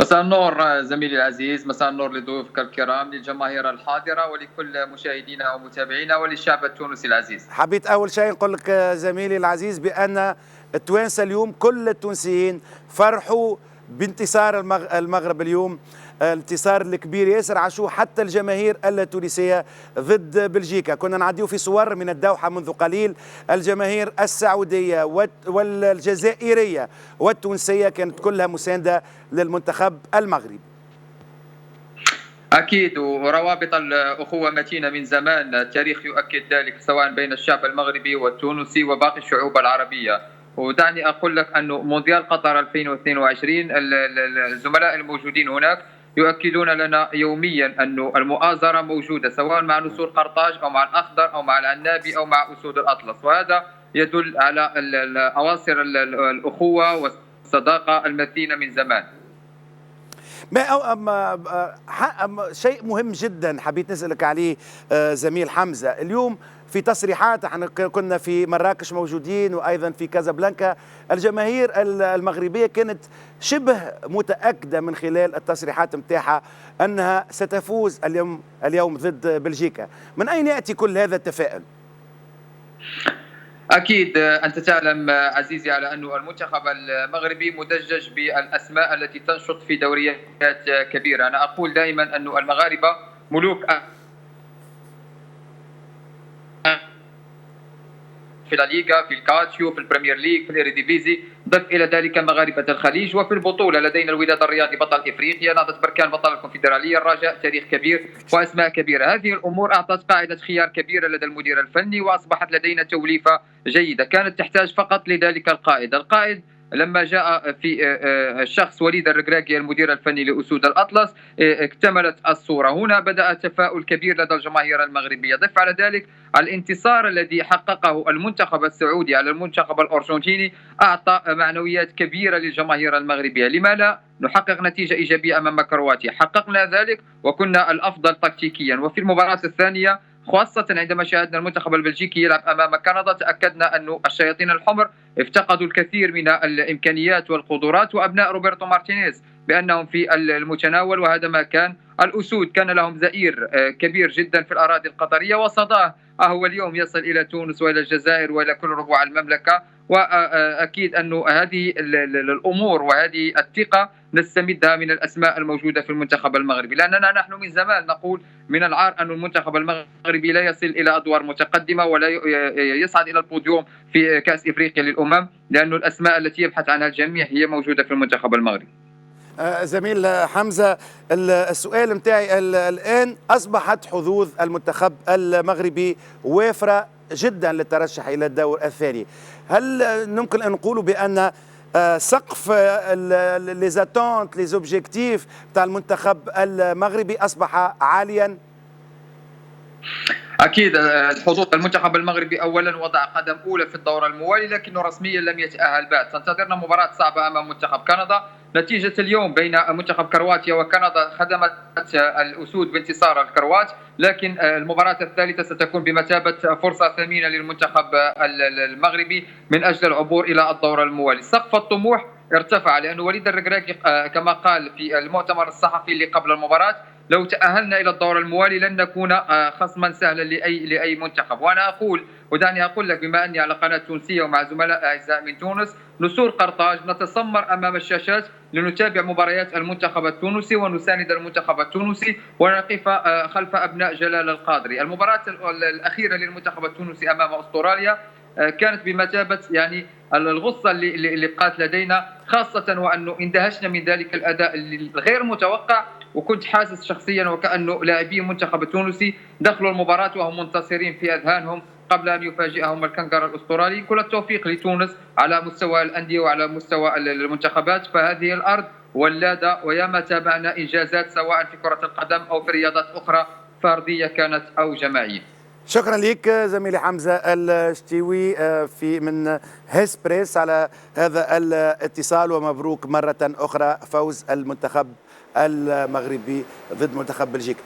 مساء النور زميلي العزيز، مساء النور لضيوفك الكرام، للجماهير الحاضرة ولكل مشاهدينا ومتابعينا وللشعب التونسي العزيز. حبيت أول شيء نقول لك زميلي العزيز بأن التوانسة اليوم كل التونسيين فرحوا بانتصار المغرب اليوم، الانتصار الكبير ياسر عاشوه حتى الجماهير التونسية ضد بلجيكا. كنا نعديو في صور من الدوحة منذ قليل، الجماهير السعودية والجزائرية والتونسية كانت كلها مساندة للمنتخب المغربي. أكيد، وروابط الأخوة متينة من زمان، التاريخ يؤكد ذلك سواء بين الشعب المغربي والتونسي وباقي الشعوب العربية. ودعني أقول لك أنه مونديال قطر 2022 الزملاء الموجودين هناك يؤكدون لنا يوميا أن المؤازرة موجودة سواء مع نسور قرطاج أو مع الأخضر أو مع العنابي أو مع أسود الأطلس، وهذا يدل على أواصر الأخوة والصداقة المتينة من زمان. شيء مهم جدا حبيت نسألك عليه زميل حمزة. اليوم في تصريحات، احنا كنا في مراكش موجودين وأيضا في كازابلانكا، الجماهير المغربية كانت شبه متأكدة من خلال التصريحات متاعها أنها ستفوز اليوم ضد بلجيكا. من أين يأتي كل هذا التفاؤل؟ أكيد أنت تعلم عزيزي على أن المنتخب المغربي مدجج بالأسماء التي تنشط في دوريات كبيرة. أنا أقول دائما أن المغاربة ملوك في الليغا، في الكاتشيو، في البريمير ليج، في الإيريديفيزي، ضف إلى ذلك مغاربة الخليج. وفي البطولة لدينا الوداد الرياضي بطل إفريقيا، نهضة بركان بطل الكونفدرالية، الرجاء تاريخ كبير وأسماء كبيرة. هذه الأمور أعطت قاعدة خيار كبيرة لدى المدير الفني، وأصبحت لدينا توليفة جيدة كانت تحتاج فقط لذلك القائد لما جاء في الشخص وليد الركراكي المدير الفني لأسود الأطلس اكتملت الصورة. هنا بدأ تفاؤل كبير لدى الجماهير المغربية. ضف على ذلك الانتصار الذي حققه المنتخب السعودي على المنتخب الأرجنتيني أعطى معنويات كبيرة للجماهير المغربية. لما لا نحقق نتيجة إيجابية أمام كرواتيا؟ حققنا ذلك وكنا الأفضل تكتيكيا. وفي المباراة الثانية خاصة عندما شاهدنا المنتخب البلجيكي يلعب أمام كندا تأكدنا أن الشياطين الحمر افتقدوا الكثير من الإمكانيات والقدرات، وأبناء روبرتو مارتينيز بأنهم في المتناول، وهذا ما كان. الأسود كان لهم زئير كبير جدا في الأراضي القطرية وصداه هو اليوم يصل إلى تونس وإلى الجزائر وإلى كل ربوع المملكة. وأكيد أن هذه الأمور وهذه الثقة نستمدها من الأسماء الموجودة في المنتخب المغربي، لأننا نحن من زمان نقول من العار أن المنتخب المغربي لا يصل إلى أدوار متقدمة ولا يصعد إلى البوديوم في كأس إفريقيا للأمم، لأن الأسماء التي يبحث عنها الجميع هي موجودة في المنتخب المغربي. زميل حمزة، السؤال متاعي الآن، أصبحت حظوظ المنتخب المغربي وافرة جدا للترشح إلى الدور الثاني. هل ممكن أن نقول بأن سقف لي زاتونت لي زوبجيكتيف تاع المنتخب المغربي أصبح عاليا؟ أكيد حظوظ المنتخب المغربي أولا وضع قدم أولى في الدور الموالي، لكنه رسميا لم يتأهل بعد. تنتظرنا مباراة صعبة أمام منتخب كندا. نتيجة اليوم بين منتخب كرواتيا وكندا خدمت الأسود بانتصار الكروات، لكن المباراة الثالثة ستكون بمثابة فرصة ثمينة للمنتخب المغربي من أجل العبور إلى الدور الموالي. سقف الطموح ارتفع لأن وليد الركراكي كما قال في المؤتمر الصحفي اللي قبل المباراة: لو تأهلنا إلى الدور الموالي لن نكون خصما سهلا لأي منتخب. وأنا أقول ودعني أقول لك بما أني على قناة تونسية ومع زملاء أعزاء من تونس، نسور قرطاج نتسمر أمام الشاشات لنتابع مباريات المنتخب التونسي ونساند المنتخب التونسي ونقف خلف أبناء جلال القادري. المباراة الأخيرة للمنتخب التونسي أمام أستراليا كانت بمثابة يعني الغصة اللي بقات لدينا، خاصة وأنه اندهشنا من ذلك الأداء الغير متوقع، وكنت حاسس شخصيا وكأنه لاعبي المنتخب التونسي دخلوا المباراة وهم منتصرين في أذهانهم قبل أن يفاجئهم الكنغر الأسترالي. كل التوفيق لتونس على مستوى الأندية وعلى مستوى المنتخبات، فهذه الأرض ولادة وياما تابعنا إنجازات سواء في كرة القدم أو في رياضات أخرى فردية كانت أو جماعية. شكرا لك زميلي حمزة الشتيوي من هيسبريس على هذا الاتصال، ومبروك مرة أخرى فوز المنتخب المغربي ضد منتخب بلجيكا.